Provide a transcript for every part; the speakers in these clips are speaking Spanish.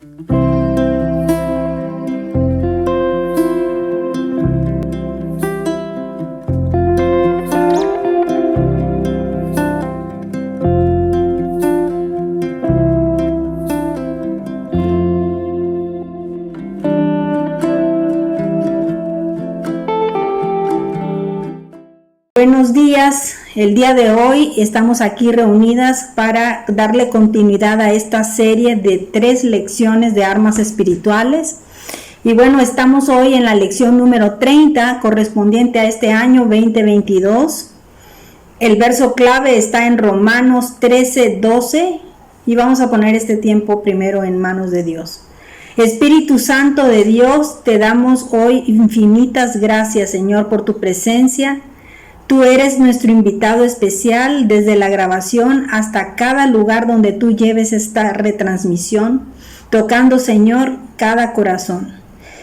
Buenos días, el día de hoy estamos aquí reunidas para darle continuidad a esta serie de 3 lecciones de armas espirituales. Y bueno, estamos hoy en la lección número 30, correspondiente a este año 2022. El verso clave está en Romanos 13:12 y vamos a poner este tiempo primero en manos de Dios. Espíritu Santo de Dios, te damos hoy infinitas gracias, Señor, por tu presencia. Tú eres nuestro invitado especial desde la grabación hasta cada lugar donde tú lleves esta retransmisión, tocando, Señor, cada corazón.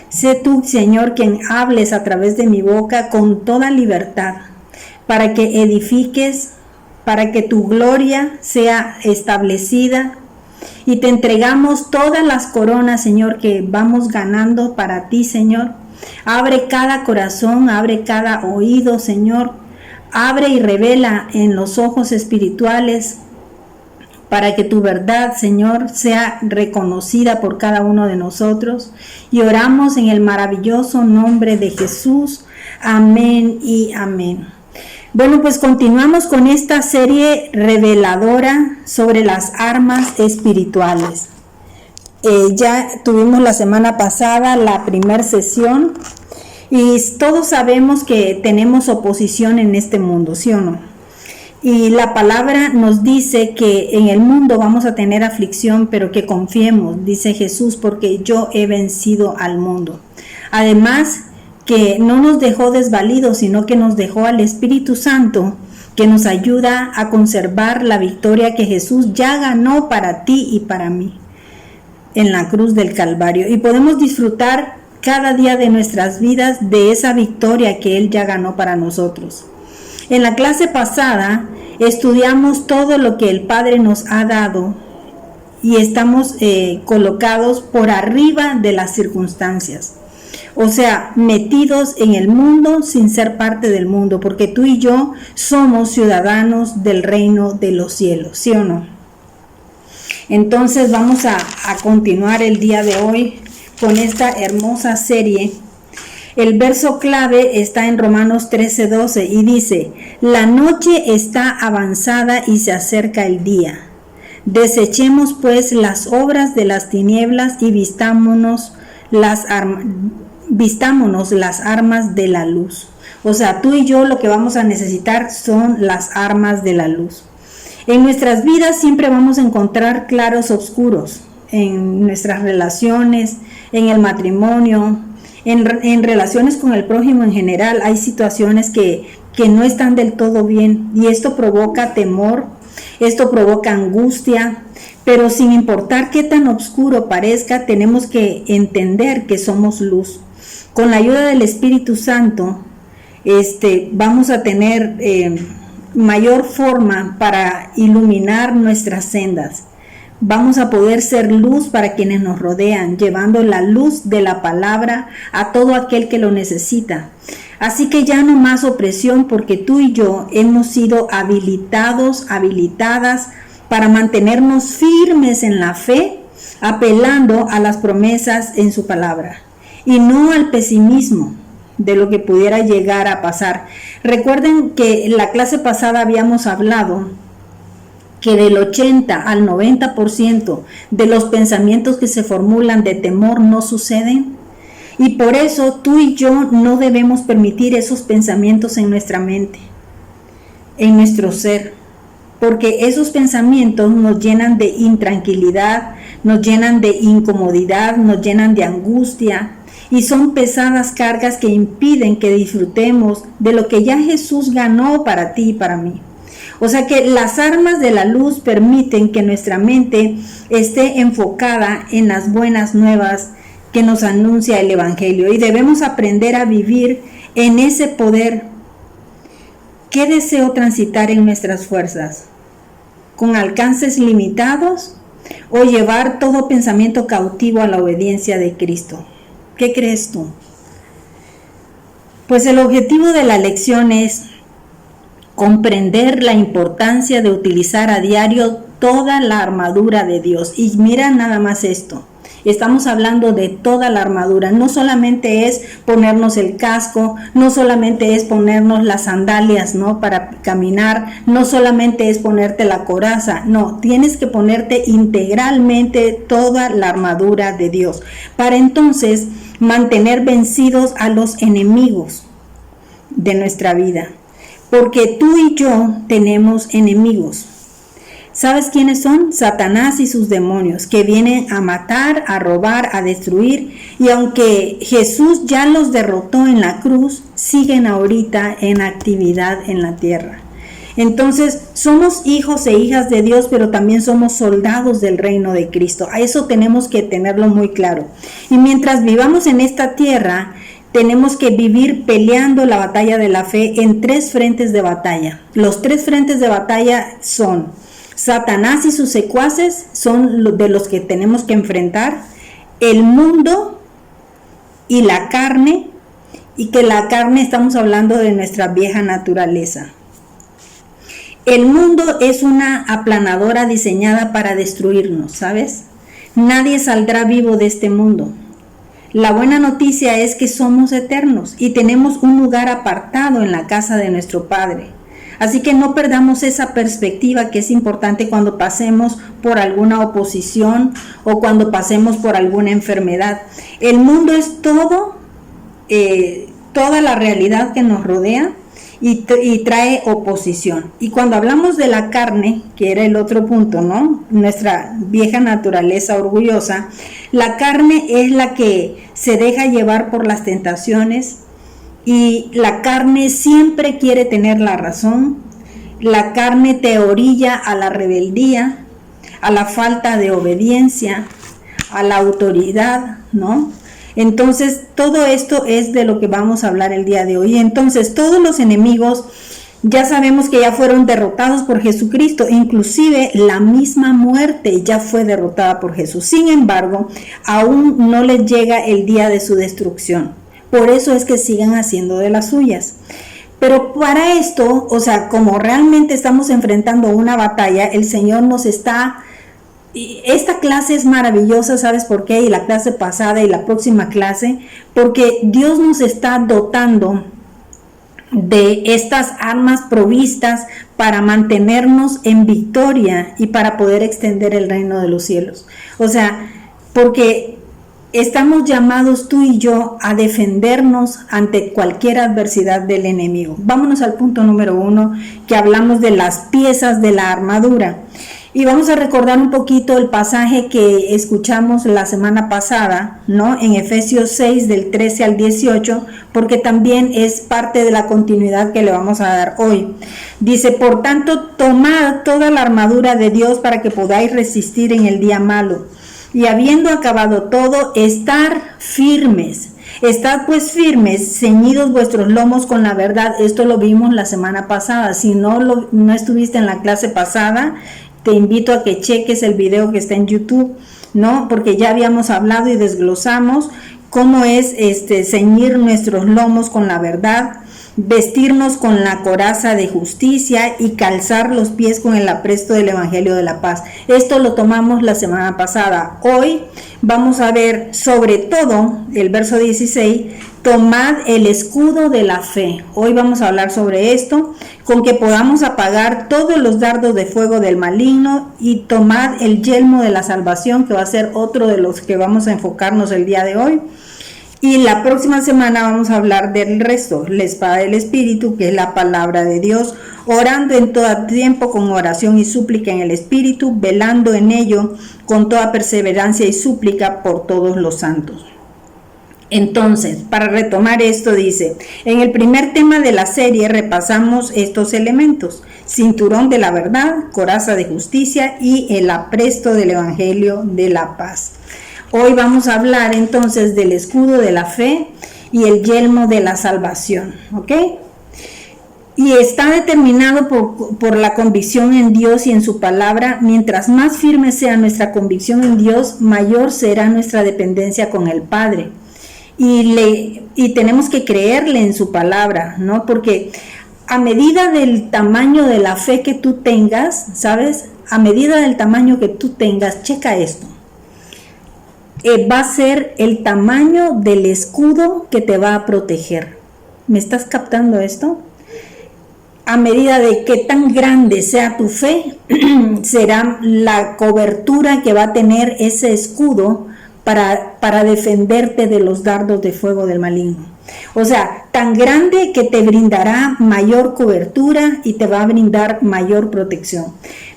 Sé tú, Señor, quien hables a través de mi boca con toda libertad, para que edifiques, para que tu gloria sea establecida. Y te entregamos todas las coronas, Señor, que vamos ganando para ti, Señor. Abre cada corazón, abre cada oído, Señor. Abre y revela en los ojos espirituales para que tu verdad, Señor, sea reconocida por cada uno de nosotros. Y oramos en el maravilloso nombre de Jesús. Amén y amén. Bueno, pues continuamos con esta serie reveladora sobre las armas espirituales. Ya tuvimos la semana pasada la primera sesión. Y todos sabemos que tenemos oposición en este mundo, ¿sí o no? Y la palabra nos dice que en el mundo vamos a tener aflicción, pero que confiemos, dice Jesús, porque yo he vencido al mundo. Además, que no nos dejó desvalidos, sino que nos dejó al Espíritu Santo, que nos ayuda a conservar la victoria que Jesús ya ganó para ti y para mí en la cruz del Calvario. Y podemos disfrutar cada día de nuestras vidas de esa victoria que Él ya ganó para nosotros. En la clase pasada estudiamos todo lo que el Padre nos ha dado y estamos colocados por arriba de las circunstancias. O sea, metidos en el mundo sin ser parte del mundo, porque tú y yo somos ciudadanos del reino de los cielos, ¿sí o no? Entonces vamos a continuar el día de hoy con esta hermosa serie. El verso clave está en Romanos 13:12 y dice: la noche está avanzada y se acerca el día. Desechemos pues las obras de las tinieblas y vistámonos las armas de la luz. O sea, tú y yo lo que vamos a necesitar son las armas de la luz. En nuestras vidas siempre vamos a encontrar claros oscuros, en nuestras relaciones, en el matrimonio, en relaciones con el prójimo en general. Hay situaciones que no están del todo bien y esto provoca temor, esto provoca angustia, pero sin importar qué tan oscuro parezca, tenemos que entender que somos luz. Con la ayuda del Espíritu Santo, vamos a tener mayor forma para iluminar nuestras sendas. Vamos a poder ser luz para quienes nos rodean, llevando la luz de la palabra a todo aquel que lo necesita. Así que ya no más opresión, porque tú y yo hemos sido habilitadas para mantenernos firmes en la fe, apelando a las promesas en su palabra y no al pesimismo de lo que pudiera llegar a pasar. Recuerden que en la clase pasada habíamos hablado que del 80 al 90% de los pensamientos que se formulan de temor no suceden, y por eso tú y yo no debemos permitir esos pensamientos en nuestra mente, en nuestro ser, porque esos pensamientos nos llenan de intranquilidad, nos llenan de incomodidad, nos llenan de angustia, y son pesadas cargas que impiden que disfrutemos de lo que ya Jesús ganó para ti y para mí. O sea que las armas de la luz permiten que nuestra mente esté enfocada en las buenas nuevas que nos anuncia el Evangelio, y debemos aprender a vivir en ese poder. ¿Qué deseo transitar en nuestras fuerzas? ¿Con alcances limitados o llevar todo pensamiento cautivo a la obediencia de Cristo. ¿Qué crees tú? Pues el objetivo de la lección es comprender la importancia de utilizar a diario toda la armadura de Dios. Y mira nada más esto. Estamos hablando de toda la armadura. No solamente es ponernos el casco, no solamente es ponernos las sandalias, ¿no?, para caminar, no solamente es ponerte la coraza. No, tienes que ponerte integralmente toda la armadura de Dios para entonces mantener vencidos a los enemigos de nuestra vida. Porque tú y yo tenemos enemigos. ¿Sabes quiénes son? Satanás y sus demonios, que vienen a matar, a robar, a destruir. Y aunque Jesús ya los derrotó en la cruz, siguen ahorita en actividad en la tierra. Entonces, somos hijos e hijas de Dios, pero también somos soldados del reino de Cristo. A eso tenemos que tenerlo muy claro. Y mientras vivamos en esta tierra, tenemos que vivir peleando la batalla de la fe en 3 frentes de batalla. Los 3 frentes de batalla son: Satanás y sus secuaces, son de los que tenemos que enfrentar, el mundo y la carne, y que la carne estamos hablando de nuestra vieja naturaleza. El mundo es una aplanadora diseñada para destruirnos, ¿sabes? Nadie saldrá vivo de este mundo. La buena noticia es que somos eternos y tenemos un lugar apartado en la casa de nuestro Padre. Así que no perdamos esa perspectiva, que es importante cuando pasemos por alguna oposición o cuando pasemos por alguna enfermedad. El mundo es todo, toda la realidad que nos rodea y trae oposición. Y cuando hablamos de la carne, que era el otro punto, ¿no?, nuestra vieja naturaleza orgullosa, la carne es la que se deja llevar por las tentaciones. Y la carne siempre quiere tener la razón. La carne te orilla a la rebeldía, a la falta de obediencia, a la autoridad, ¿no? Entonces, todo esto es de lo que vamos a hablar el día de hoy. Entonces, todos los enemigos ya sabemos que ya fueron derrotados por Jesucristo. Inclusive la misma muerte ya fue derrotada por Jesús. Sin embargo, aún no les llega el día de su destrucción. Por eso es que sigan haciendo de las suyas. Pero para esto, o sea, como realmente estamos enfrentando una batalla, el Señor nos está... Esta clase es maravillosa, ¿sabes por qué? Y la clase pasada y la próxima clase, porque Dios nos está dotando de estas armas provistas para mantenernos en victoria y para poder extender el reino de los cielos. O sea, porque estamos llamados tú y yo a defendernos ante cualquier adversidad del enemigo. Vámonos al punto número 1, que hablamos de las piezas de la armadura. Y vamos a recordar un poquito el pasaje que escuchamos la semana pasada, ¿no? En Efesios 6, del 13 al 18, porque también es parte de la continuidad que le vamos a dar hoy. Dice: por tanto, tomad toda la armadura de Dios para que podáis resistir en el día malo. Y habiendo acabado todo, estar firmes. Estad pues firmes, ceñidos vuestros lomos con la verdad. Esto lo vimos la semana pasada. Si no estuviste en la clase pasada, te invito a que cheques el video que está en YouTube, ¿no? Porque ya habíamos hablado y desglosamos cómo es ceñir nuestros lomos con la verdad, vestirnos con la coraza de justicia y calzar los pies con el apresto del Evangelio de la paz. Esto lo tomamos la semana pasada. Hoy vamos a ver sobre todo el verso 16, tomad el escudo de la fe. Hoy vamos a hablar sobre esto, con que podamos apagar todos los dardos de fuego del maligno, y tomad el yelmo de la salvación, que va a ser otro de los que vamos a enfocarnos el día de hoy. Y la próxima semana vamos a hablar del resto, la espada del Espíritu, que es la palabra de Dios, orando en todo tiempo con oración y súplica en el Espíritu, velando en ello con toda perseverancia y súplica por todos los santos. Entonces, para retomar esto, dice, en el primer tema de la serie repasamos estos elementos: cinturón de la verdad, coraza de justicia y el apresto del Evangelio de la paz. Hoy vamos a hablar entonces del escudo de la fe y el yelmo de la salvación, ¿ok? y está determinado por la convicción en Dios y en su palabra. Mientras más firme sea nuestra convicción en Dios, mayor será nuestra dependencia con el Padre. Y tenemos que creerle en su palabra, ¿no? Porque a medida del tamaño de la fe que tú tengas, ¿sabes? A medida del tamaño que tú tengas, checa esto. Va a ser el tamaño del escudo que te va a proteger. ¿Me estás captando esto? A medida de que tan grande sea tu fe, será la cobertura que va a tener ese escudo para defenderte de los dardos de fuego del maligno. O sea, tan grande que te brindará mayor cobertura y te va a brindar mayor protección.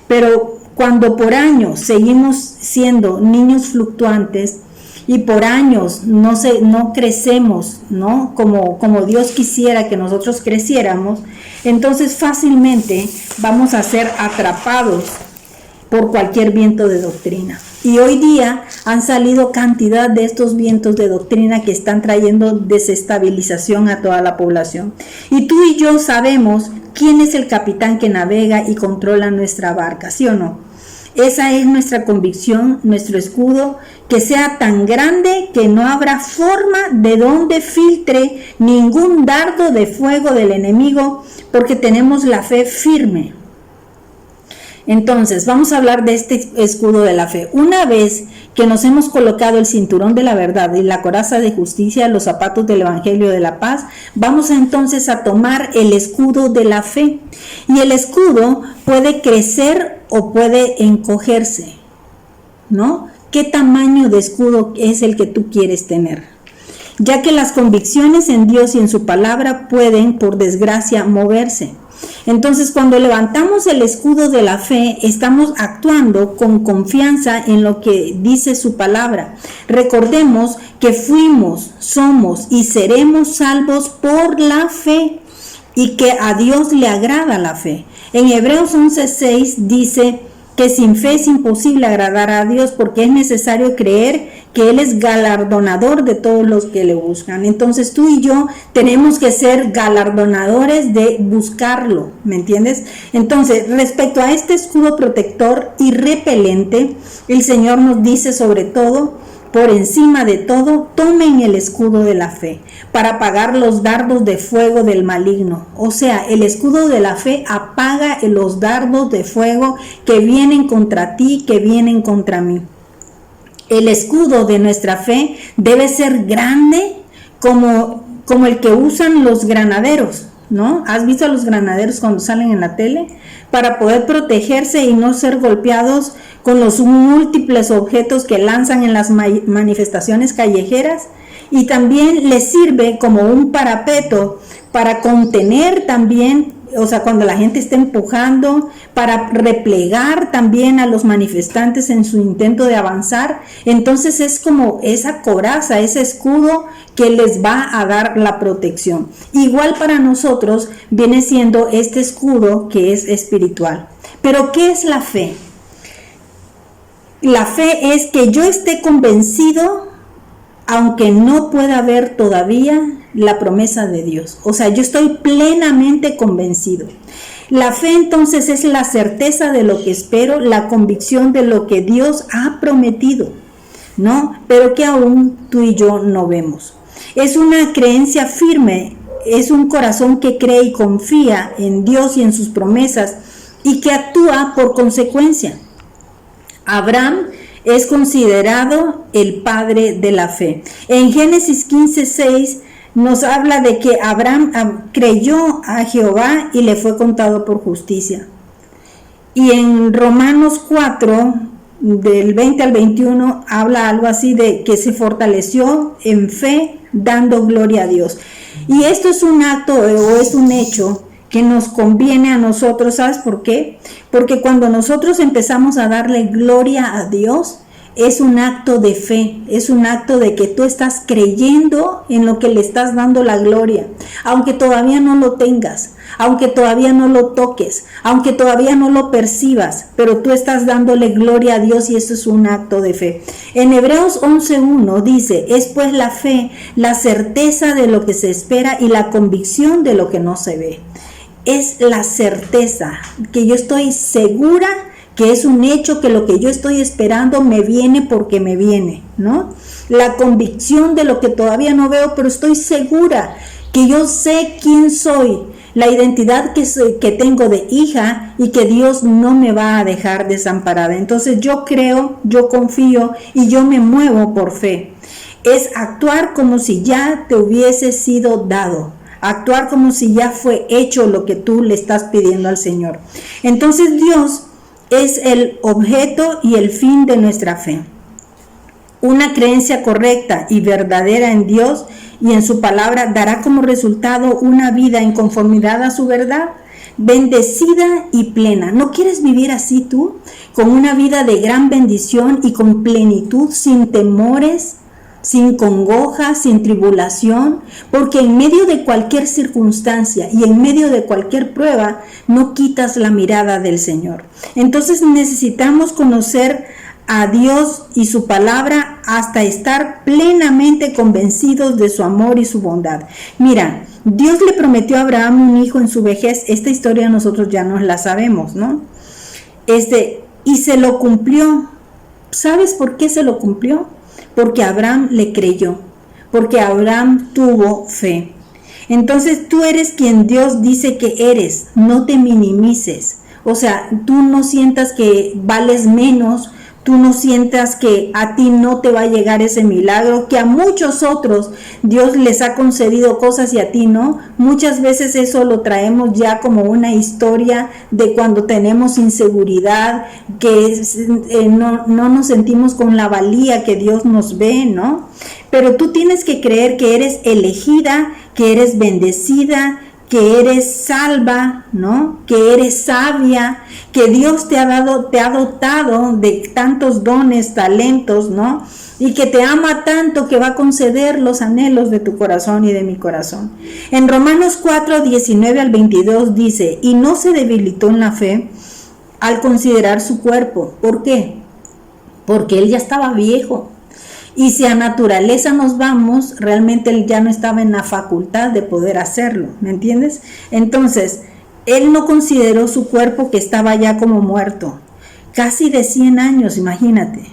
Pero cuando por años seguimos siendo niños fluctuantes y por años no crecemos, ¿no? Como Dios quisiera que nosotros creciéramos, entonces fácilmente vamos a ser atrapados por cualquier viento de doctrina. Y hoy día han salido cantidad de estos vientos de doctrina que están trayendo desestabilización a toda la población. Y tú y yo sabemos quién es el capitán que navega y controla nuestra barca, ¿sí o no? Esa es nuestra convicción, nuestro escudo, que sea tan grande que no habrá forma de donde filtre ningún dardo de fuego del enemigo, porque tenemos la fe firme. Entonces, vamos a hablar de este escudo de la fe. Una vez que nos hemos colocado el cinturón de la verdad y la coraza de justicia, los zapatos del evangelio de la paz, vamos entonces a tomar el escudo de la fe. Y el escudo puede crecer o puede encogerse, ¿no? ¿Qué tamaño de escudo es el que tú quieres tener? Ya que las convicciones en Dios y en su palabra pueden, por desgracia, moverse. Entonces, cuando levantamos el escudo de la fe, estamos actuando con confianza en lo que dice su palabra. Recordemos que fuimos, somos y seremos salvos por la fe y que a Dios le agrada la fe. En Hebreos 11:6 dice que sin fe es imposible agradar a Dios, porque es necesario creer que Él es galardonador de todos los que le buscan. Entonces tú y yo tenemos que ser galardonadores de buscarlo, ¿me entiendes? Entonces, respecto a este escudo protector y repelente, el Señor nos dice sobre todo, por encima de todo, tomen el escudo de la fe para apagar los dardos de fuego del maligno. O sea, el escudo de la fe apaga los dardos de fuego que vienen contra ti, que vienen contra mí. El escudo de nuestra fe debe ser grande como el que usan los granaderos, ¿no? ¿Has visto a los granaderos cuando salen en la tele? Para poder protegerse y no ser golpeados con los múltiples objetos que lanzan en las manifestaciones callejeras. Y también les sirve como un parapeto para contener también, o sea, cuando la gente está empujando, para replegar también a los manifestantes en su intento de avanzar. Entonces es como esa coraza, ese escudo que les va a dar la protección. Igual para nosotros viene siendo este escudo que es espiritual. Pero ¿qué es la fe? La fe es que yo esté convencido, aunque no pueda ver todavía la promesa de Dios. O sea, yo estoy plenamente convencido. La fe entonces es la certeza de lo que espero, la convicción de lo que Dios ha prometido, ¿no? Pero que aún tú y yo no vemos. Es una creencia firme, es un corazón que cree y confía en Dios y en sus promesas y que actúa por consecuencia. Abraham es considerado el padre de la fe. En Génesis 15:6 nos habla de que Abraham creyó a Jehová y le fue contado por justicia. Y en Romanos 4, del 20 al 21, habla algo así de que se fortaleció en fe dando gloria a Dios. Y esto es un acto o es un hecho que nos conviene a nosotros. ¿Sabes por qué? Porque cuando nosotros empezamos a darle gloria a Dios, es un acto de fe, es un acto de que tú estás creyendo en lo que le estás dando la gloria, aunque todavía no lo tengas, aunque todavía no lo toques, aunque todavía no lo percibas, pero tú estás dándole gloria a Dios y eso es un acto de fe. En Hebreos 11:1 dice, es pues la fe, la certeza de lo que se espera y la convicción de lo que no se ve. es la certeza, que yo estoy segura que es un hecho, que lo que yo estoy esperando me viene porque me viene, ¿no? La convicción de lo que todavía no veo, pero estoy segura que yo sé quién soy, la identidad que tengo de hija y que Dios no me va a dejar desamparada. Entonces yo creo, yo confío y yo me muevo por fe. Es actuar como si ya te hubiese sido dado. Actuar como si ya fue hecho lo que tú le estás pidiendo al Señor. Entonces Dios es el objeto y el fin de nuestra fe. Una creencia correcta y verdadera en Dios y en su palabra dará como resultado una vida en conformidad a su verdad, bendecida y plena. ¿No quieres vivir así tú? Con una vida de gran bendición y con plenitud, sin temores, sin congoja, sin tribulación, porque en medio de cualquier circunstancia y en medio de cualquier prueba, no quitas la mirada del Señor. Entonces necesitamos conocer a Dios y su palabra hasta estar plenamente convencidos de su amor y su bondad. Mira, Dios le prometió a Abraham un hijo en su vejez. Esta historia nosotros ya nos la sabemos, ¿no? Y se lo cumplió. ¿Sabes por qué se lo cumplió? Porque Abraham le creyó, porque Abraham tuvo fe. Entonces tú eres quien Dios dice que eres, no te minimices. O sea, tú no sientas que vales menos, tú no sientas que a ti no te va a llegar ese milagro, que a muchos otros Dios les ha concedido cosas y a ti no. Muchas veces eso lo traemos ya como una historia de cuando tenemos inseguridad, que no nos sentimos con la valía que Dios nos ve, ¿no? Pero tú tienes que creer que eres elegida, que eres bendecida, que eres salva, ¿no? Que eres sabia, que Dios te ha dotado de tantos dones, talentos, ¿no? Y que te ama tanto que va a conceder los anhelos de tu corazón y de mi corazón. En Romanos 4, 19 al 22 dice, y no se debilitó en la fe al considerar su cuerpo. ¿Por qué? Porque él ya estaba viejo. Y si a naturaleza nos vamos, realmente él ya no estaba en la facultad de poder hacerlo, ¿me entiendes? Entonces, él no consideró su cuerpo que estaba ya como muerto, casi de 100 años, imagínate.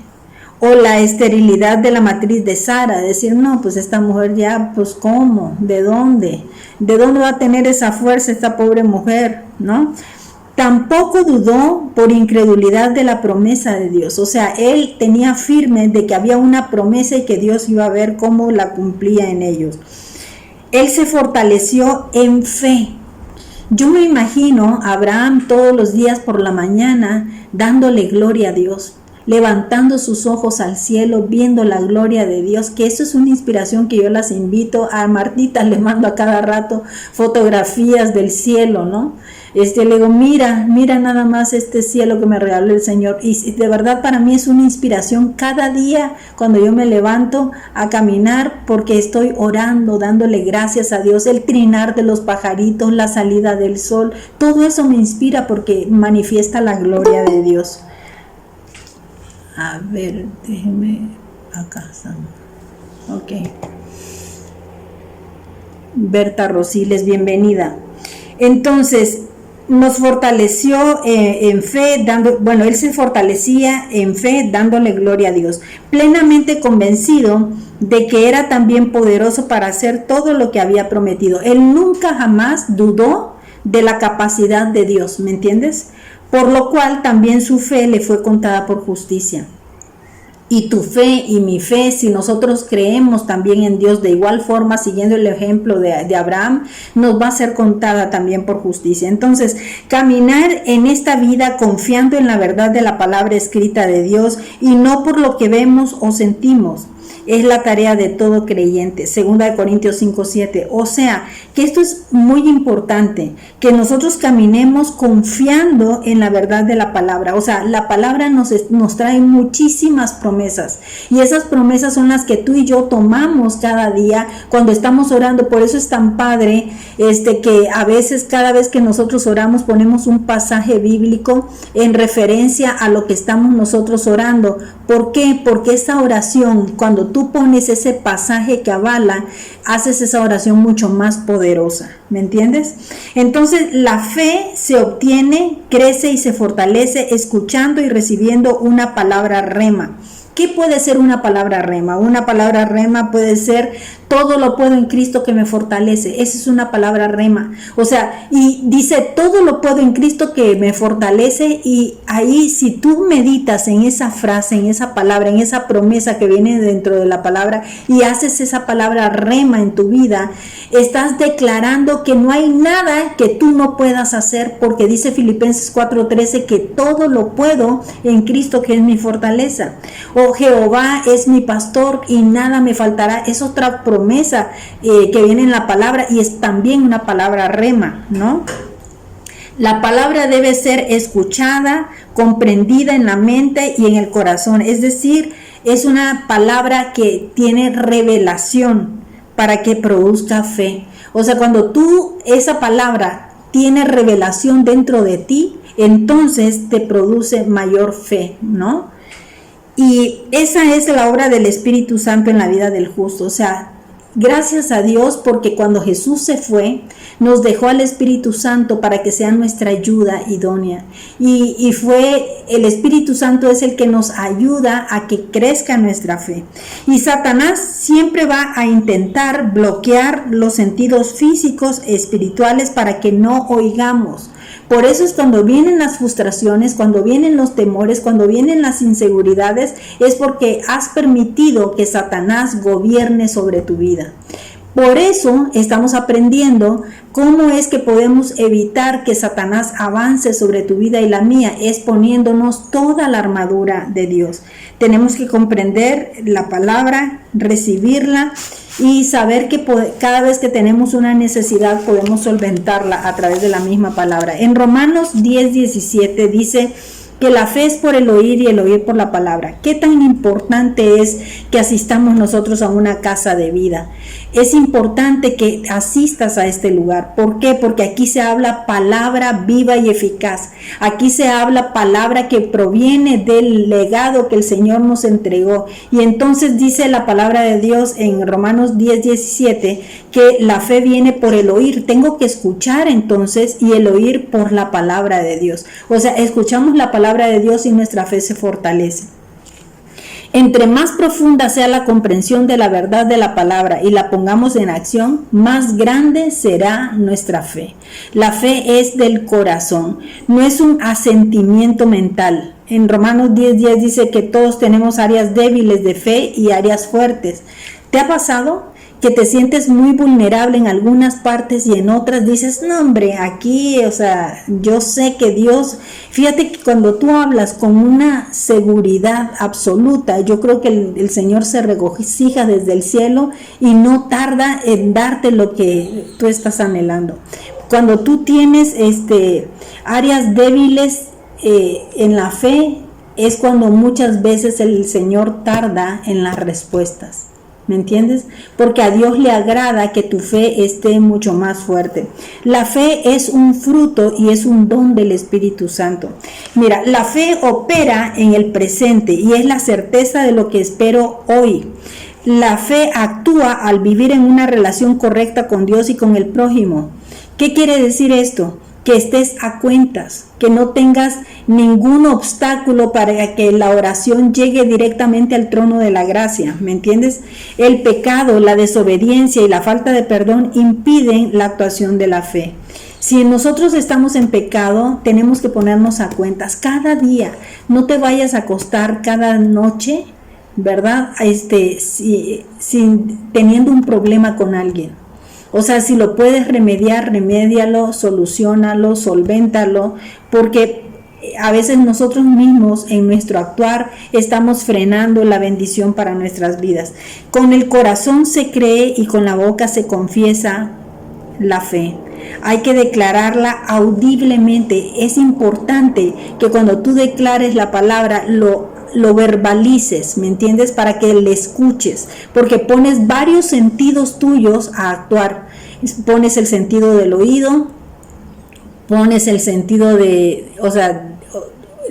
O la esterilidad de la matriz de Sara, decir, no, pues esta mujer ya, pues ¿cómo? ¿De dónde? ¿De dónde va a tener esa fuerza esta pobre mujer? ¿No? Tampoco dudó por incredulidad de la promesa de Dios. O sea, él tenía firme de que había una promesa y que Dios iba a ver cómo la cumplía en ellos. Él se fortaleció en fe. Yo me imagino a Abraham todos los días por la mañana dándole gloria a Dios, levantando sus ojos al cielo, viendo la gloria de Dios, que eso es una inspiración que yo las invito. A Martita le mando a cada rato fotografías del cielo, ¿no? Le digo, mira nada más este cielo que me regaló el Señor. Y de verdad para mí es una inspiración cada día cuando yo me levanto a caminar, porque estoy orando, dándole gracias a Dios, el trinar de los pajaritos, la salida del sol, todo eso me inspira porque manifiesta la gloria de Dios. A ver, déjeme acá. Ok. Berta Rosiles, bienvenida. Entonces, nos fortaleció en fe, él se fortalecía en fe, dándole gloria a Dios, plenamente convencido de que era también poderoso para hacer todo lo que había prometido. Él nunca jamás dudó de la capacidad de Dios, ¿me entiendes? Por lo cual también su fe le fue contada por justicia. Y tu fe y mi fe, si nosotros creemos también en Dios de igual forma, siguiendo el ejemplo de Abraham, nos va a ser contada también por justicia. Entonces, caminar en esta vida confiando en la verdad de la palabra escrita de Dios y no por lo que vemos o sentimos, es la tarea de todo creyente. 2 Corintios 5, 7. O sea, que esto es muy importante, que nosotros caminemos confiando en la verdad de la palabra. O sea, la palabra nos trae muchísimas promesas, y esas promesas son las que tú y yo tomamos cada día cuando estamos orando. Por eso es tan padre que a veces, cada vez que nosotros oramos, ponemos un pasaje bíblico en referencia a lo que estamos nosotros orando. ¿Por qué? Porque esa oración, cuando cuando tú pones ese pasaje que avala, haces esa oración mucho más poderosa, ¿me entiendes? Entonces la fe se obtiene, crece y se fortalece escuchando y recibiendo una palabra rema. ¿Qué puede ser una palabra rema? Una palabra rema puede ser: todo lo puedo en Cristo que me fortalece. Esa es una palabra rema. O sea, y dice: todo lo puedo en Cristo que me fortalece. Y ahí, si tú meditas en esa frase, en esa palabra, en esa promesa que viene dentro de la palabra, y haces esa palabra rema en tu vida, estás declarando que no hay nada que tú no puedas hacer, porque dice Filipenses 4:13 que todo lo puedo en Cristo que es mi fortaleza. O Jehová es mi pastor y nada me faltará. Es otra promesa que viene en la palabra, y es también una palabra rema, ¿no? La palabra debe ser escuchada, comprendida en la mente y en el corazón. Es decir, es una palabra que tiene revelación para que produzca fe. O sea, cuando esa palabra tiene revelación dentro de ti, entonces te produce mayor fe, ¿no? Y esa es la obra del Espíritu Santo en la vida del justo. O sea, gracias a Dios, porque cuando Jesús se fue, nos dejó al Espíritu Santo para que sea nuestra ayuda idónea. Y el Espíritu Santo es el que nos ayuda a que crezca nuestra fe. Y Satanás siempre va a intentar bloquear los sentidos físicos, espirituales, para que no oigamos. Por eso es cuando vienen las frustraciones, cuando vienen los temores, cuando vienen las inseguridades, es porque has permitido que Satanás gobierne sobre tu vida. Por eso estamos aprendiendo cómo es que podemos evitar que Satanás avance sobre tu vida y la mía, es poniéndonos toda la armadura de Dios. Tenemos que comprender la palabra, recibirla y saber que cada vez que tenemos una necesidad podemos solventarla a través de la misma palabra. En Romanos 10:17 dice que la fe es por el oír y el oír por la palabra. ¿Qué tan importante es que asistamos nosotros a una casa de vida? Es importante que asistas a este lugar. ¿Por qué? Porque aquí se habla palabra viva y eficaz. Aquí se habla palabra que proviene del legado que el Señor nos entregó. Y entonces dice la palabra de Dios en Romanos 10:17 que la fe viene por el oír. Tengo que escuchar entonces, y el oír por la palabra de Dios. O sea, escuchamos la palabra de Dios y nuestra fe se fortalece. Entre más profunda sea la comprensión de la verdad de la palabra y la pongamos en acción, más grande será nuestra fe. La fe es del corazón, no es un asentimiento mental. En Romanos 10:10 dice que todos tenemos áreas débiles de fe y áreas fuertes. ¿Te ha pasado que te sientes muy vulnerable en algunas partes y en otras dices: no hombre, aquí, o sea, yo sé que Dios... Fíjate que cuando tú hablas con una seguridad absoluta, yo creo que el Señor se regocija desde el cielo y no tarda en darte lo que tú estás anhelando. Cuando tú tienes áreas débiles en la fe, es cuando muchas veces el Señor tarda en las respuestas. ¿Me entiendes? Porque a Dios le agrada que tu fe esté mucho más fuerte. La fe es un fruto y es un don del Espíritu Santo. Mira, la fe opera en el presente y es la certeza de lo que espero hoy. La fe actúa al vivir en una relación correcta con Dios y con el prójimo. ¿Qué quiere decir esto? Que estés a cuentas, que no tengas ningún obstáculo para que la oración llegue directamente al trono de la gracia, ¿me entiendes? El pecado, la desobediencia y la falta de perdón impiden la actuación de la fe. Si nosotros estamos en pecado, tenemos que ponernos a cuentas cada día. No te vayas a acostar cada noche, ¿verdad? Teniendo un problema con alguien. O sea, si lo puedes remediar, remédialo, soluciónalo, solvéntalo, porque a veces nosotros mismos en nuestro actuar estamos frenando la bendición para nuestras vidas. Con el corazón se cree y con la boca se confiesa la fe. Hay que declararla audiblemente. Es importante que cuando tú declares la palabra lo verbalices, ¿me entiendes? Para que le escuches, porque pones varios sentidos tuyos a actuar. Pones el sentido del oído, pones el sentido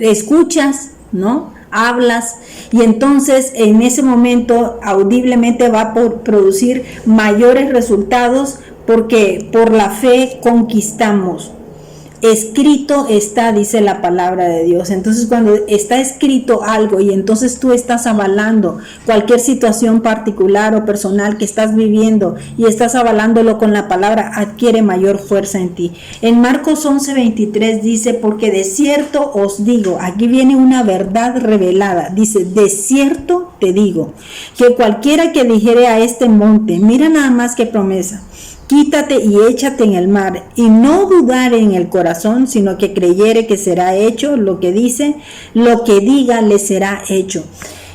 escuchas, ¿no? hablas, y entonces en ese momento audiblemente va a producir mayores resultados, porque por la fe conquistamos. Escrito está, dice la palabra de Dios. Entonces, cuando está escrito algo y entonces tú estás avalando cualquier situación particular o personal que estás viviendo y estás avalándolo con la palabra, adquiere mayor fuerza en ti. En Marcos 11:23 dice: porque de cierto os digo, aquí viene una verdad revelada, dice: de cierto te digo, que cualquiera que dijere a este monte, mira nada más que promesa, quítate y échate en el mar, y no dudare en el corazón, sino que creyere que será hecho lo que dice, lo que diga le será hecho.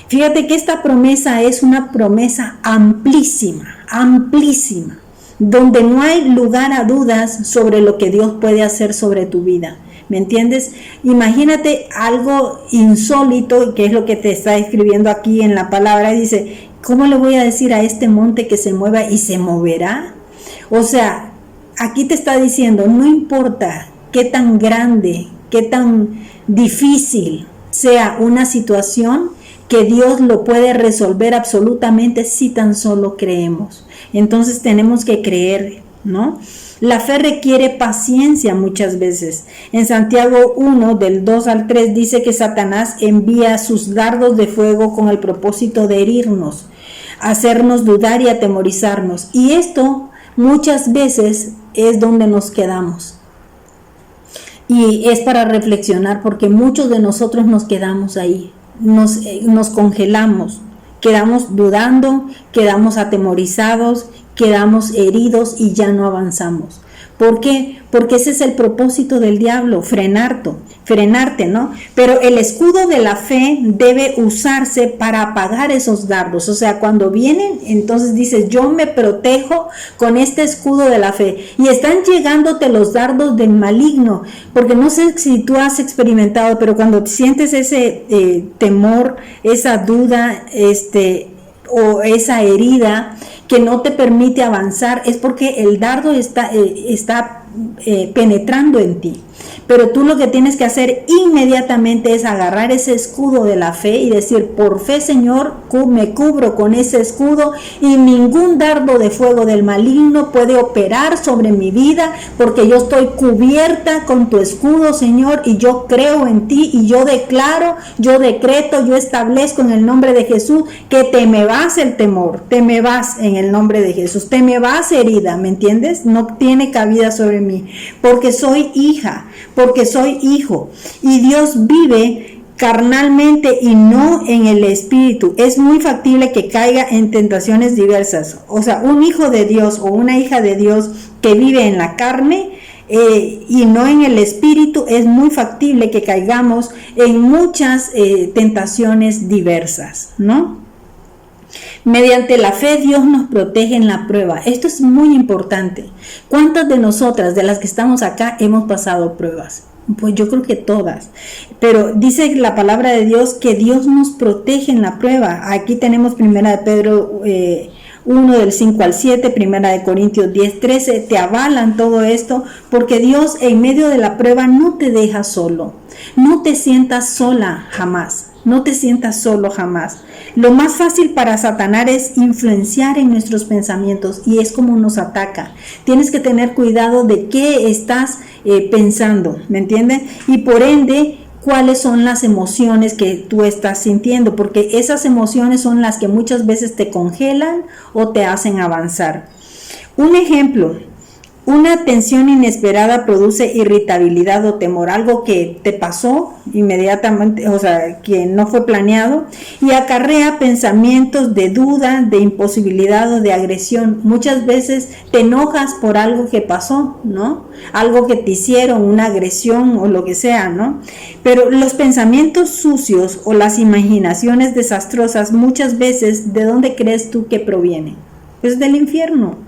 Fíjate que esta promesa es una promesa amplísima, amplísima, donde no hay lugar a dudas sobre lo que Dios puede hacer sobre tu vida. ¿Me entiendes? Imagínate algo insólito, que es lo que te está escribiendo aquí en la palabra. Dice: ¿cómo le voy a decir a este monte que se mueva y se moverá? O sea, aquí te está diciendo, no importa qué tan grande, qué tan difícil sea una situación, que Dios lo puede resolver absolutamente si tan solo creemos. Entonces tenemos que creer, ¿no? La fe requiere paciencia muchas veces. En Santiago 1, del 2 al 3, dice que Satanás envía sus dardos de fuego con el propósito de herirnos, hacernos dudar y atemorizarnos. Y esto muchas veces es donde nos quedamos. Y es para reflexionar, porque muchos de nosotros nos quedamos ahí, nos congelamos, quedamos dudando, quedamos atemorizados, quedamos heridos y ya no avanzamos. ¿Por qué? Porque ese es el propósito del diablo, frenarte, ¿no? Pero el escudo de la fe debe usarse para apagar esos dardos. O sea, cuando vienen, entonces dices: yo me protejo con este escudo de la fe. Y están llegándote los dardos del maligno, porque no sé si tú has experimentado, pero cuando sientes ese temor, esa duda, o esa herida que no te permite avanzar, es porque el dardo está penetrando en ti. Pero tú lo que tienes que hacer inmediatamente es agarrar ese escudo de la fe y decir: por fe, Señor, me cubro con ese escudo y ningún dardo de fuego del maligno puede operar sobre mi vida, porque yo estoy cubierta con tu escudo, Señor, y yo creo en ti, y yo declaro, yo decreto, yo establezco en el nombre de Jesús que te me vas el temor, te me vas en el nombre de Jesús, te me vas herida, ¿me entiendes? No tiene cabida sobre mí, porque soy hija, porque soy hijo, y Dios vive carnalmente y no en el espíritu. Es muy factible que caiga en tentaciones diversas. O sea, un hijo de Dios o una hija de Dios que vive en la carne y no en el espíritu, es muy factible que caigamos en muchas tentaciones diversas, ¿no? Mediante la fe Dios nos protege en la prueba. Esto es muy importante. ¿Cuántas de nosotras, de las que estamos acá, hemos pasado pruebas? Pues yo creo que todas. Pero dice la palabra de Dios que Dios nos protege en la prueba. Aquí tenemos 1 de Pedro 1 del 5 al 7, 1 de Corintios 10, 13, te avalan todo esto, porque Dios en medio de la prueba no te deja solo. No te sientas sola jamás. No te sientas solo jamás. Lo más fácil para Satanás es influenciar en nuestros pensamientos, y es como nos ataca. Tienes que tener cuidado de qué estás pensando, ¿me entiendes? Y por ende, cuáles son las emociones que tú estás sintiendo, porque esas emociones son las que muchas veces te congelan o te hacen avanzar. Un ejemplo: una tensión inesperada produce irritabilidad o temor, algo que te pasó inmediatamente, o sea, que no fue planeado, y acarrea pensamientos de duda, de imposibilidad o de agresión. Muchas veces te enojas por algo que pasó, ¿no? Algo que te hicieron, una agresión o lo que sea, ¿no? Pero los pensamientos sucios o las imaginaciones desastrosas, muchas veces, ¿de dónde crees tú que provienen? Pues del infierno.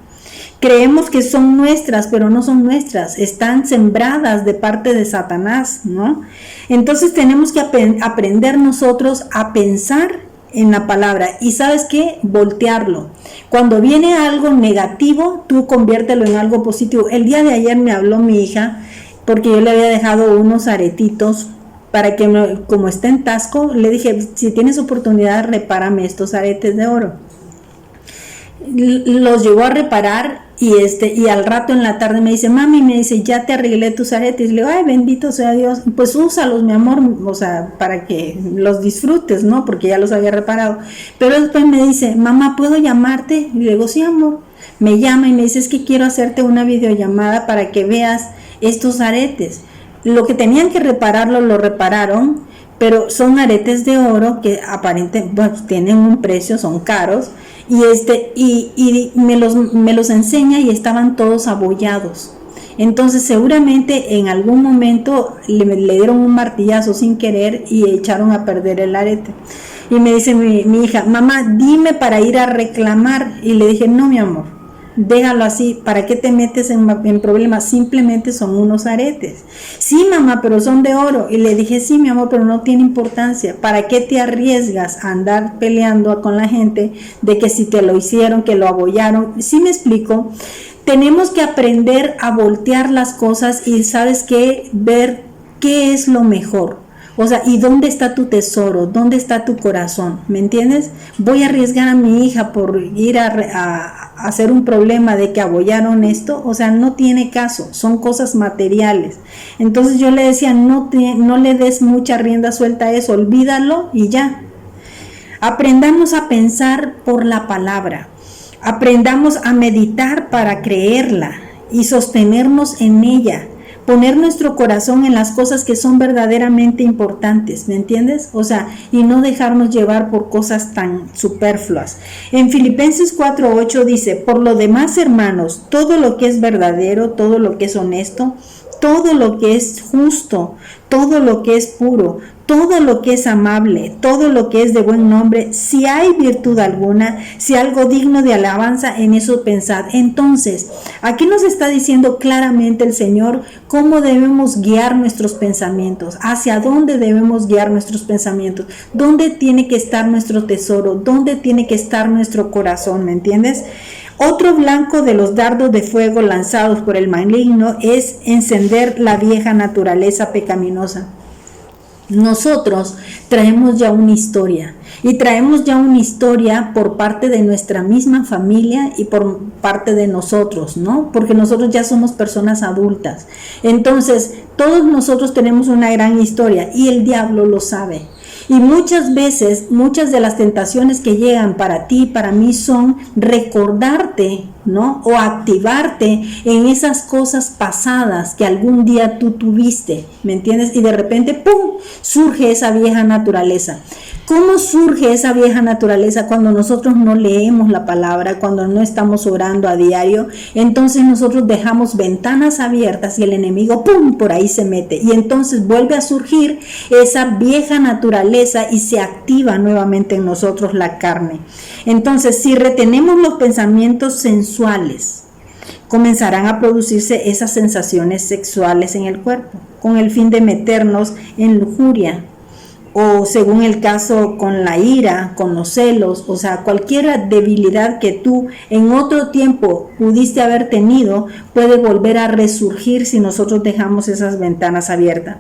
Creemos que son nuestras, pero no son nuestras, están sembradas de parte de Satanás, ¿no? Entonces tenemos que aprender nosotros a pensar en la palabra, y ¿sabes qué? Voltearlo. Cuando viene algo negativo, tú conviértelo en algo positivo. El día de ayer me habló mi hija, porque yo le había dejado unos aretitos para que, como está en Tasco, le dije, si tienes oportunidad, repárame estos aretes de oro. Los llegó a reparar y al rato en la tarde me dice, mami, me dice, ya te arreglé tus aretes. Le digo, ay, bendito sea Dios, pues úsalos, mi amor, o sea, para que los disfrutes, ¿no? Porque ya los había reparado. Pero después me dice, mamá, ¿puedo llamarte? Y le digo, sí, amor. Me llama y me dice, es que quiero hacerte una videollamada para que veas estos aretes. Lo que tenían que repararlo, lo repararon, pero son aretes de oro que aparentemente, bueno, tienen un precio, son caros, y me los enseña y estaban todos abollados. Entonces seguramente en algún momento le dieron un martillazo sin querer y echaron a perder el arete. Y me dice mi hija, mamá, dime para ir a reclamar. Y le dije, no, mi amor, déjalo así, ¿para qué te metes en problemas? Simplemente son unos aretes. Sí, mamá, pero son de oro. Y le dije, sí, mi amor, pero no tiene importancia. ¿Para qué te arriesgas a andar peleando con la gente de que si te lo hicieron, que lo abollaron? ¿Sí me explico? Tenemos que aprender a voltear las cosas y, ¿sabes qué? Ver qué es lo mejor. O sea, ¿y dónde está tu tesoro? ¿Dónde está tu corazón? ¿Me entiendes? Voy a arriesgar a mi hija por ir a hacer un problema de que abollaron esto. O sea, no tiene caso, son cosas materiales. Entonces yo le decía, no le des mucha rienda suelta a eso, olvídalo y ya. Aprendamos a pensar por la palabra. Aprendamos a meditar para creerla y sostenernos en ella. Poner nuestro corazón en las cosas que son verdaderamente importantes, ¿me entiendes? O sea, y no dejarnos llevar por cosas tan superfluas. En Filipenses 4:8 dice, por lo demás, hermanos, todo lo que es verdadero, todo lo que es honesto, todo lo que es justo, todo lo que es puro, todo lo que es amable, todo lo que es de buen nombre, si hay virtud alguna, si algo digno de alabanza, en eso pensad. Entonces, aquí nos está diciendo claramente el Señor cómo debemos guiar nuestros pensamientos, hacia dónde debemos guiar nuestros pensamientos, dónde tiene que estar nuestro tesoro, dónde tiene que estar nuestro corazón, ¿me entiendes? Otro blanco de los dardos de fuego lanzados por el maligno es encender la vieja naturaleza pecaminosa. Nosotros traemos ya una historia y traemos ya una historia por parte de nuestra misma familia y por parte de nosotros, ¿no? Porque nosotros ya somos personas adultas. Entonces, todos nosotros tenemos una gran historia y el diablo lo sabe. Y muchas veces, muchas de las tentaciones que llegan para ti, para mí, son recordarte, ¿no? O activarte en esas cosas pasadas que algún día tú tuviste, ¿me entiendes? Y de repente, ¡pum!, surge esa vieja naturaleza. ¿Cómo surge esa vieja naturaleza? Cuando nosotros no leemos la palabra, cuando no estamos orando a diario, entonces nosotros dejamos ventanas abiertas y el enemigo, ¡pum!, por ahí se mete. Y entonces vuelve a surgir esa vieja naturaleza y se activa nuevamente en nosotros la carne. Entonces, si retenemos los pensamientos sensuales, comenzarán a producirse esas sensaciones sexuales en el cuerpo, con el fin de meternos en lujuria, o según el caso con la ira, con los celos, o sea, cualquier debilidad que tú en otro tiempo pudiste haber tenido, puede volver a resurgir si nosotros dejamos esas ventanas abiertas,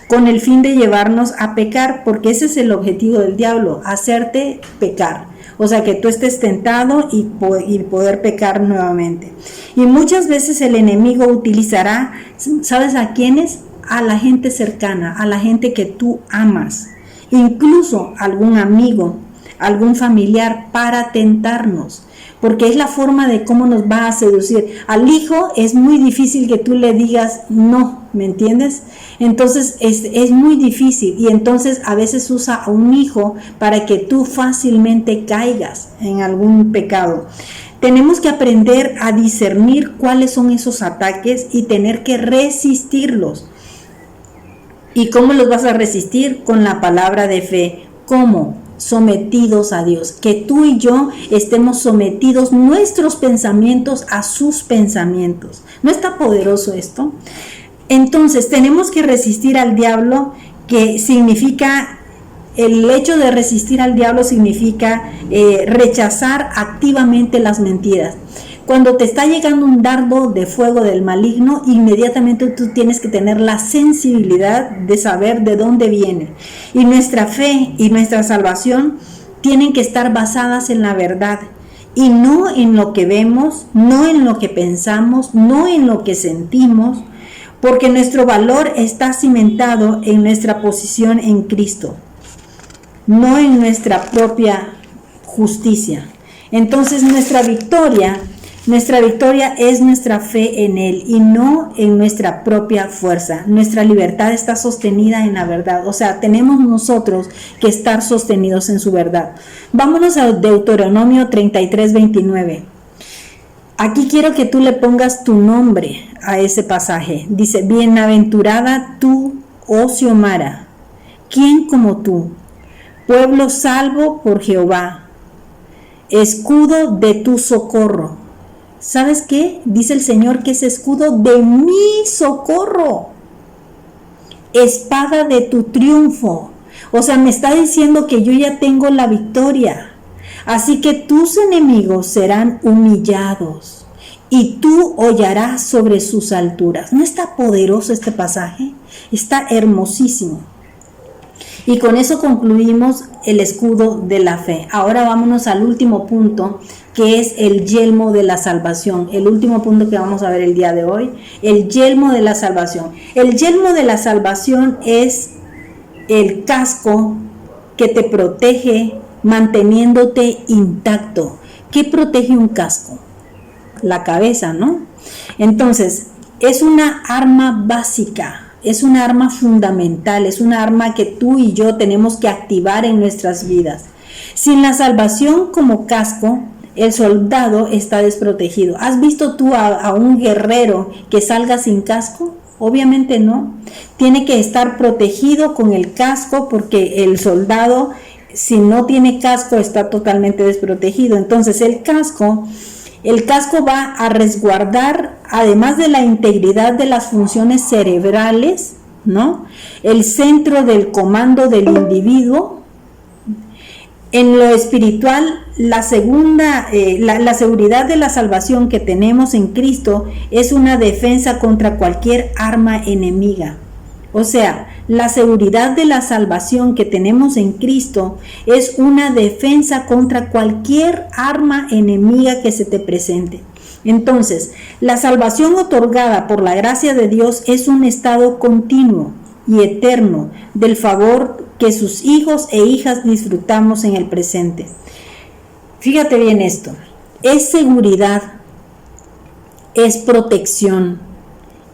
con el fin de llevarnos a pecar, porque ese es el objetivo del diablo, hacerte pecar. O sea, que tú estés tentado y poder pecar nuevamente. Y muchas veces el enemigo utilizará, ¿sabes a quiénes? A la gente cercana, a la gente que tú amas. Incluso algún amigo, algún familiar, para tentarnos, porque es la forma de cómo nos va a seducir. Al hijo es muy difícil que tú le digas no, ¿me entiendes? Entonces es muy difícil, y entonces a veces usa a un hijo para que tú fácilmente caigas en algún pecado. Tenemos que aprender a discernir cuáles son esos ataques y tener que resistirlos. ¿Y cómo los vas a resistir? Con la palabra de fe. ¿Cómo? Sometidos a Dios. Que tú y yo estemos sometidos nuestros pensamientos a sus pensamientos. ¿No está poderoso esto? Entonces tenemos que resistir al diablo, que significa, el hecho de resistir al diablo significa rechazar activamente las mentiras. Cuando te está llegando un dardo de fuego del maligno, inmediatamente tú tienes que tener la sensibilidad de saber de dónde viene. Y nuestra fe y nuestra salvación tienen que estar basadas en la verdad y no en lo que vemos, no en lo que pensamos, no en lo que sentimos, porque nuestro valor está cimentado en nuestra posición en Cristo, no en nuestra propia justicia. Entonces nuestra victoria es nuestra fe en Él y no en nuestra propia fuerza. Nuestra libertad está sostenida en la verdad. O sea, tenemos nosotros que estar sostenidos en su verdad. Vámonos a Deuteronomio 33:29. Aquí quiero que tú le pongas tu nombre a ese pasaje. Dice, bienaventurada tú, oh Xiomara, ¿quién como tú? Pueblo salvo por Jehová, escudo de tu socorro. ¿Sabes qué? Dice el Señor que es escudo de mi socorro, espada de tu triunfo. O sea, me está diciendo que yo ya tengo la victoria. Así que tus enemigos serán humillados y tú hollarás sobre sus alturas. ¿No está poderoso este pasaje? Está hermosísimo. Y con eso concluimos el escudo de la fe. Ahora vámonos al último punto, que es el yelmo de la salvación. El último punto que vamos a ver el día de hoy, el yelmo de la salvación. El yelmo de la salvación es el casco que te protege manteniéndote intacto. ¿Qué protege un casco? La cabeza, ¿no? Entonces, es una arma básica. Es una arma fundamental, es una arma que tú y yo tenemos que activar en nuestras vidas. Sin la salvación como casco, el soldado está desprotegido. ¿Has visto tú a un guerrero que salga sin casco? Obviamente no. Tiene que estar protegido con el casco porque el soldado, si no tiene casco, está totalmente desprotegido. Entonces el casco va a resguardar, además de la integridad de las funciones cerebrales, ¿no?, el centro del comando del individuo. En lo espiritual, la seguridad de la salvación que tenemos en Cristo es una defensa contra cualquier arma enemiga. O sea, la seguridad de la salvación que tenemos en Cristo es una defensa contra cualquier arma enemiga que se te presente. Entonces, la salvación otorgada por la gracia de Dios es un estado continuo y eterno del favor que sus hijos e hijas disfrutamos en el presente. Fíjate bien esto, es seguridad, es protección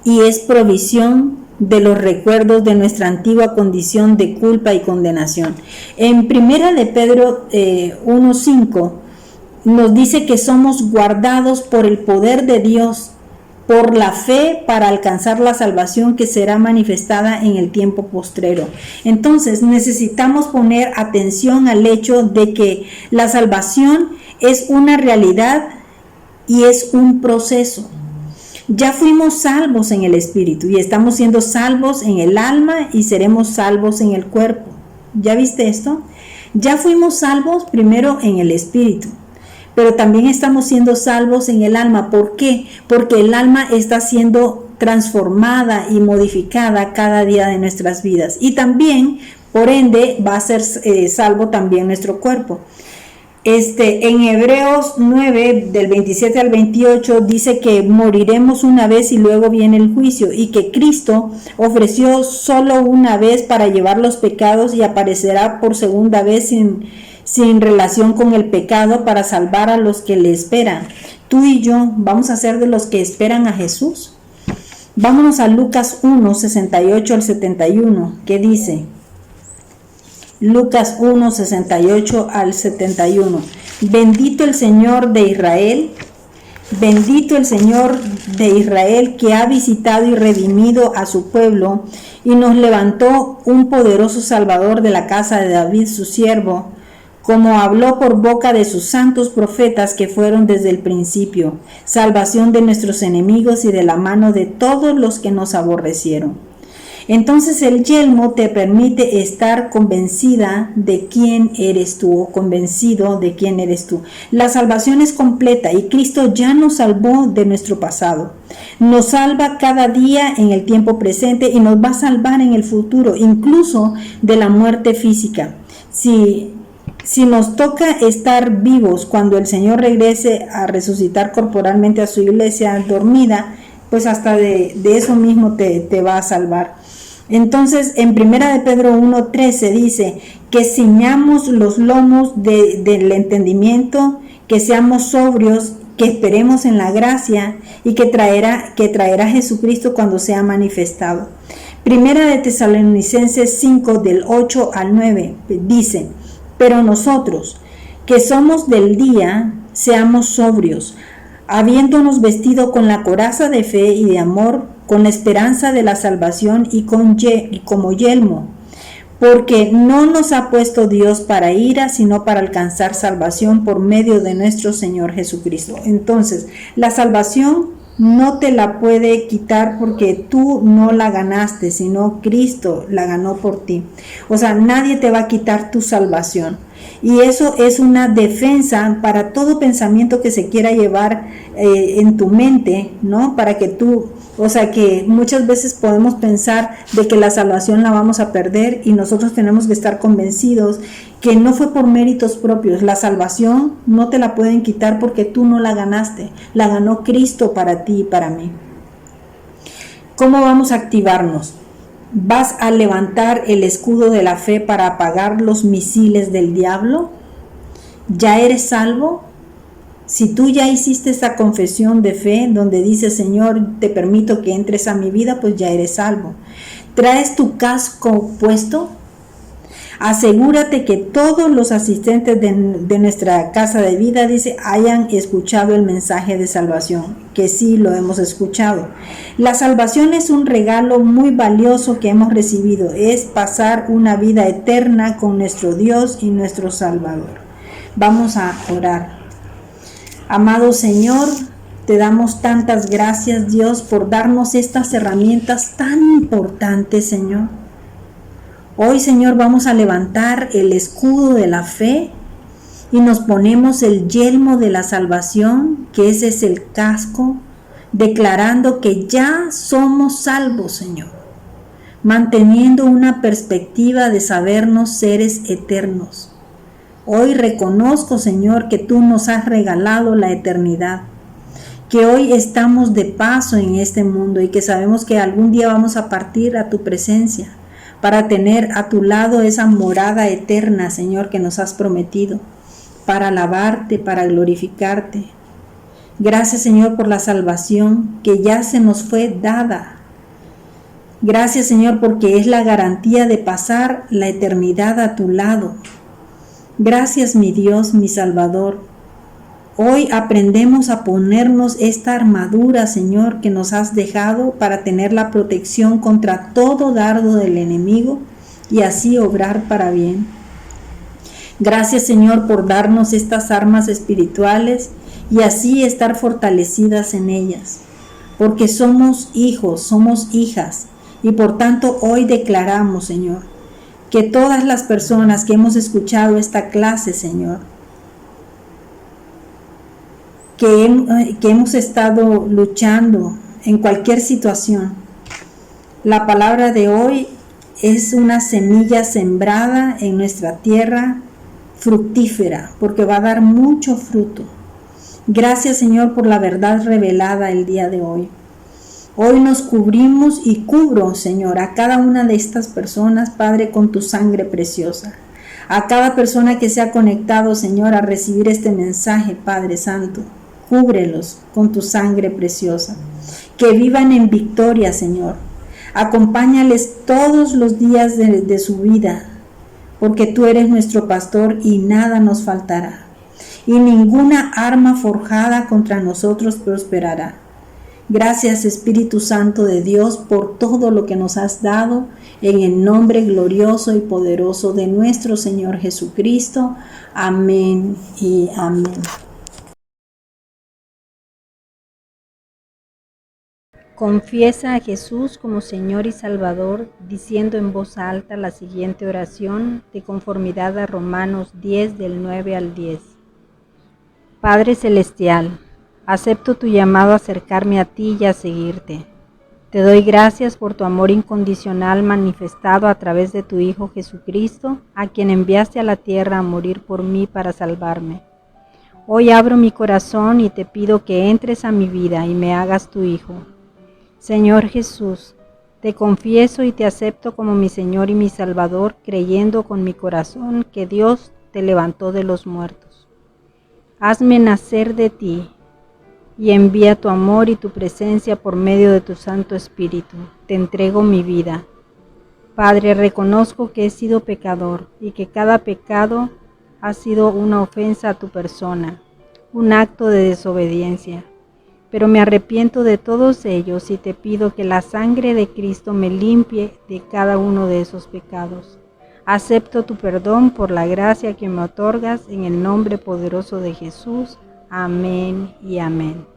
y es provisión de los recuerdos de nuestra antigua condición de culpa y condenación. En Primera de Pedro 1:5 nos dice que somos guardados por el poder de Dios, por la fe para alcanzar la salvación que será manifestada en el tiempo postrero. Entonces necesitamos poner atención al hecho de que la salvación es una realidad y es un proceso. Ya fuimos salvos en el espíritu y estamos siendo salvos en el alma y seremos salvos en el cuerpo. ¿Ya viste esto? Ya fuimos salvos primero en el espíritu, pero también estamos siendo salvos en el alma. ¿Por qué? Porque el alma está siendo transformada y modificada cada día de nuestras vidas. Y también, por ende, va a ser salvo también nuestro cuerpo. En Hebreos 9, del 27 al 28, dice que moriremos una vez y luego viene el juicio, y que Cristo ofreció solo una vez para llevar los pecados y aparecerá por segunda vez sin relación con el pecado para salvar a los que le esperan. Tú y yo vamos a ser de los que esperan a Jesús. Vámonos a Lucas 1, 68 al 71, que dice... Lucas 1, 68 al 71. Bendito el Señor de Israel, bendito el Señor de Israel que ha visitado y redimido a su pueblo y nos levantó un poderoso Salvador de la casa de David su siervo, como habló por boca de sus santos profetas que fueron desde el principio, salvación de nuestros enemigos y de la mano de todos los que nos aborrecieron. Entonces el yelmo te permite estar convencida de quién eres tú o convencido de quién eres tú. La salvación es completa y Cristo ya nos salvó de nuestro pasado. Nos salva cada día en el tiempo presente y nos va a salvar en el futuro, incluso de la muerte física. Si nos toca estar vivos cuando el Señor regrese a resucitar corporalmente a su iglesia dormida, pues hasta de eso mismo te va a salvar. Entonces, en 1 de Pedro 1:13 dice que ciñamos los lomos del entendimiento, que seamos sobrios, que esperemos en la gracia y que traerá Jesucristo cuando sea manifestado. 1 de Tesalonicenses 5 del 8 al 9 dice: pero nosotros, que somos del día, seamos sobrios, habiéndonos vestido con la coraza de fe y de amor, con la esperanza de la salvación y como yelmo, porque no nos ha puesto Dios para ira, sino para alcanzar salvación por medio de nuestro Señor Jesucristo. Entonces, la salvación no te la puede quitar porque tú no la ganaste, sino Cristo la ganó por ti. O sea, nadie te va a quitar tu salvación. Y eso es una defensa para todo pensamiento que se quiera llevar en tu mente, ¿no? Para que tú, o sea, que muchas veces podemos pensar de que la salvación la vamos a perder y nosotros tenemos que estar convencidos que no fue por méritos propios. La salvación no te la pueden quitar porque tú no la ganaste, la ganó Cristo para ti y para mí. ¿Cómo vamos a activarnos? ¿Vas a levantar el escudo de la fe para apagar los misiles del diablo? ¿Ya eres salvo? Si tú ya hiciste esa confesión de fe donde dice: Señor, te permito que entres a mi vida, pues ya eres salvo. ¿Traes tu casco puesto? Asegúrate que todos los asistentes de nuestra casa de vida, dice, hayan escuchado el mensaje de salvación, que sí lo hemos escuchado. La salvación es un regalo muy valioso que hemos recibido, es pasar una vida eterna con nuestro Dios y nuestro Salvador. Vamos a orar. Amado Señor, te damos tantas gracias, Dios, por darnos estas herramientas tan importantes, Señor. Hoy, Señor, vamos a levantar el escudo de la fe y nos ponemos el yelmo de la salvación, que ese es el casco, declarando que ya somos salvos, Señor, manteniendo una perspectiva de sabernos seres eternos. Hoy reconozco, Señor, que tú nos has regalado la eternidad, que hoy estamos de paso en este mundo y que sabemos que algún día vamos a partir a tu presencia, para tener a tu lado esa morada eterna, Señor, que nos has prometido, para alabarte, para glorificarte. Gracias, Señor, por la salvación que ya se nos fue dada. Gracias, Señor, porque es la garantía de pasar la eternidad a tu lado. Gracias, mi Dios, mi Salvador. Hoy aprendemos a ponernos esta armadura, Señor, que nos has dejado para tener la protección contra todo dardo del enemigo y así obrar para bien. Gracias, Señor, por darnos estas armas espirituales y así estar fortalecidas en ellas, porque somos hijos, somos hijas y por tanto hoy declaramos, Señor, que todas las personas que hemos escuchado esta clase, Señor, que hemos estado luchando en cualquier situación, la palabra de hoy es una semilla sembrada en nuestra tierra fructífera, porque va a dar mucho fruto. Gracias, Señor, por la verdad revelada el día de hoy. Hoy nos cubrimos y cubro, Señor, a cada una de estas personas, Padre, con tu sangre preciosa. A cada persona que se ha conectado, Señor, a recibir este mensaje, Padre Santo, cúbrelos con tu sangre preciosa. Que vivan en victoria, Señor. Acompáñales todos los días de su vida, porque tú eres nuestro pastor y nada nos faltará. Y ninguna arma forjada contra nosotros prosperará. Gracias, Espíritu Santo de Dios, por todo lo que nos has dado, en el nombre glorioso y poderoso de nuestro Señor Jesucristo. Amén y amén. Confiesa a Jesús como Señor y Salvador, diciendo en voz alta la siguiente oración de conformidad a Romanos 10 del 9 al 10. Padre Celestial, acepto tu llamado a acercarme a ti y a seguirte. Te doy gracias por tu amor incondicional manifestado a través de tu Hijo Jesucristo, a quien enviaste a la tierra a morir por mí para salvarme. Hoy abro mi corazón y te pido que entres a mi vida y me hagas tu Hijo. Señor Jesús, te confieso y te acepto como mi Señor y mi Salvador, creyendo con mi corazón que Dios te levantó de los muertos. Hazme nacer de ti y envía tu amor y tu presencia por medio de tu Santo Espíritu. Te entrego mi vida. Padre, reconozco que he sido pecador y que cada pecado ha sido una ofensa a tu persona, un acto de desobediencia. Pero me arrepiento de todos ellos y te pido que la sangre de Cristo me limpie de cada uno de esos pecados. Acepto tu perdón por la gracia que me otorgas en el nombre poderoso de Jesús. Amén y amén.